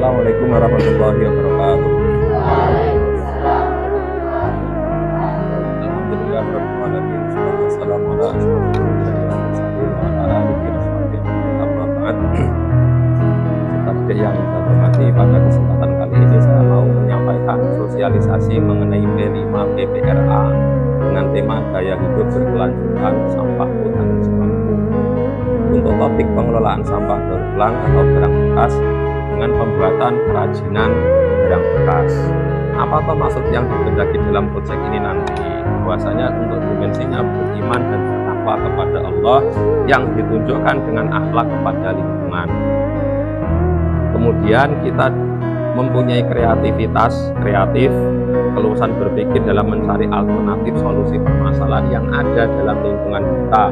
Assalamualaikum warahmatullahi wabarakatuh. Alhamdulillah rabbil alamin. Wassalamu ala asyrofil mursalin wa ala alihi washabbihi amma ba'd. Seperti yang saya hormati, pada kesempatan kali ini saya mau menyampaikan sosialisasi mengenai P5 PPRA dengan tema gaya hidup berkelanjutan sampah tanggung jawabku. Untuk topik pengelolaan sampah daur ulang atau barang bekas dengan pembuatan kerajinan barang bekas. Apa toh maksud yang dikehendaki dalam proyek ini nanti? Bahwasanya untuk dimensinya beriman dan bertakwa kepada Allah yang ditunjukkan dengan akhlak kepada lingkungan. Kemudian kita mempunyai kreatif, keluasan berpikir dalam mencari alternatif solusi permasalahan yang ada dalam lingkungan kita.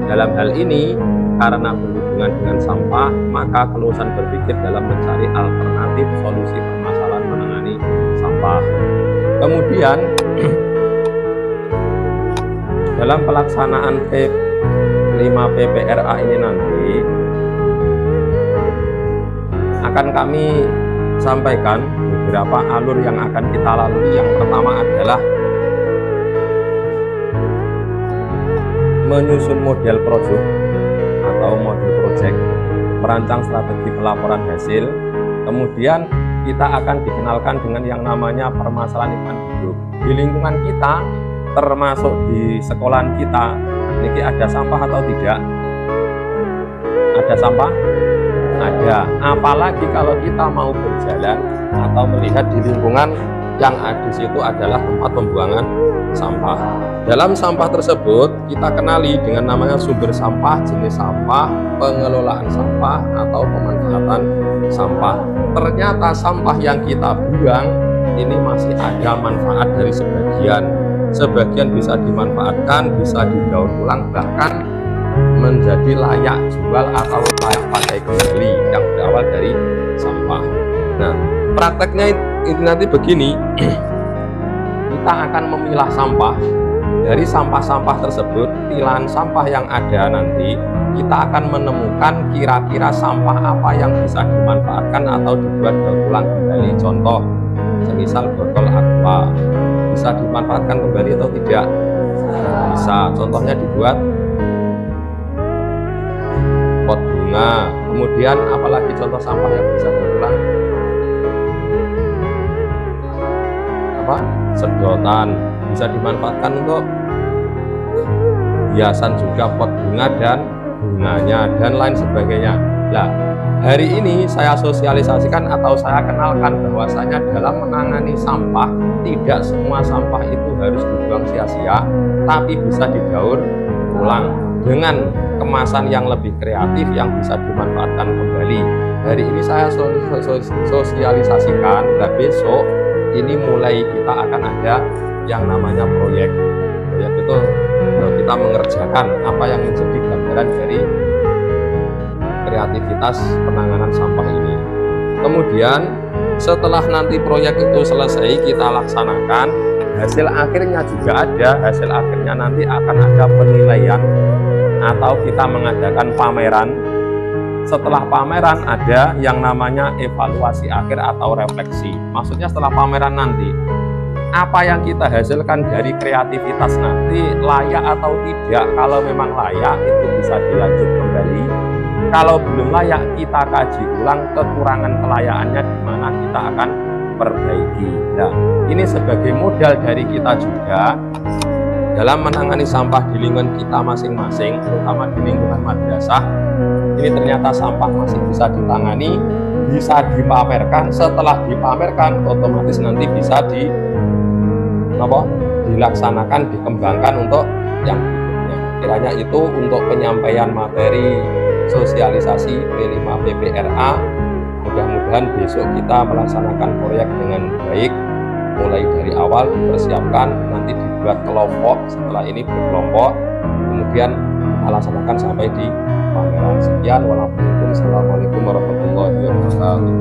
Dalam hal ini, karena berhubungan dengan sampah, maka keluasan berpikir dalam mencari alternatif solusi permasalahan menangani sampah. Kemudian, dalam pelaksanaan P5 PPRA ini nanti, akan kami sampaikan beberapa alur yang akan kita lalui. Yang pertama adalah menyusun model proyek atau model project, merancang strategi pelaporan hasil. Kemudian kita akan dikenalkan dengan yang namanya permasalahan lingkungan hidup di lingkungan kita, termasuk di sekolahan kita. Ini ada sampah atau tidak? Ada sampah? Ada. Apalagi kalau kita mau berjalan atau melihat di lingkungan yang ada di situ adalah tempat pembuangan sampah. Dalam sampah tersebut kita kenali dengan namanya sumber sampah, jenis sampah, pengelolaan sampah atau pemanfaatan sampah. Ternyata sampah yang kita buang ini masih ada manfaat dari sebagian bisa dimanfaatkan, bisa didaur ulang, bahkan menjadi layak jual atau layak pakai kembali yang berawal dari sampah. Nah, prakteknya ini nanti begini. Kita akan memilah sampah. Dari sampah-sampah tersebut, pilahan sampah yang ada nanti, kita akan menemukan kira-kira sampah apa yang bisa dimanfaatkan atau dibuat daur ulang kembali. Contoh, semisal botol aqua, bisa dimanfaatkan kembali atau tidak? Bisa. Contohnya dibuat pot bunga. Kemudian apalagi contoh sampah yang bisa daur ulang? Sedotan bisa dimanfaatkan untuk hiasan juga, pot bunga dan bunganya dan lain sebagainya. Nah, hari ini saya sosialisasikan atau saya kenalkan bahwasanya dalam menangani sampah, tidak semua sampah itu harus dibuang sia-sia, tapi bisa didaur ulang dengan kemasan yang lebih kreatif yang bisa dimanfaatkan kembali. Hari ini saya sosialisasikan, dan besok ini mulai kita akan ada yang namanya proyek itu kita mengerjakan apa yang menjadi gambaran dari kreativitas penanganan sampah ini. Kemudian setelah nanti proyek itu selesai kita laksanakan, hasil akhirnya juga ada. Hasil akhirnya nanti akan ada penilaian atau kita mengadakan pameran. Setelah pameran ada yang namanya evaluasi akhir atau refleksi. Maksudnya setelah pameran nanti, apa yang kita hasilkan dari kreativitas nanti layak atau tidak. Kalau memang layak, itu bisa dilanjut kembali. Kalau belum layak, kita kaji ulang kekurangan kelayakannya di mana kita akan perbaiki. Nah, ini sebagai modal dari kita juga dalam menangani sampah di lingkungan kita masing-masing, terutama di lingkungan madrasah. Ini ternyata sampah masih bisa ditangani, bisa dipamerkan. Setelah dipamerkan, otomatis nanti bisa dilaksanakan, dikembangkan untuk yang berikutnya. Kiranya itu untuk penyampaian materi sosialisasi P5 PPRA. Mudah-mudahan besok kita melaksanakan proyek dengan baik, mulai dari awal dipersiapkan, nanti dibuat kelompok, setelah ini berkelompok, kemudian kita laksanakan sampai di pameran. Sekian, wassalamualaikum warahmatullahi wabarakatuh.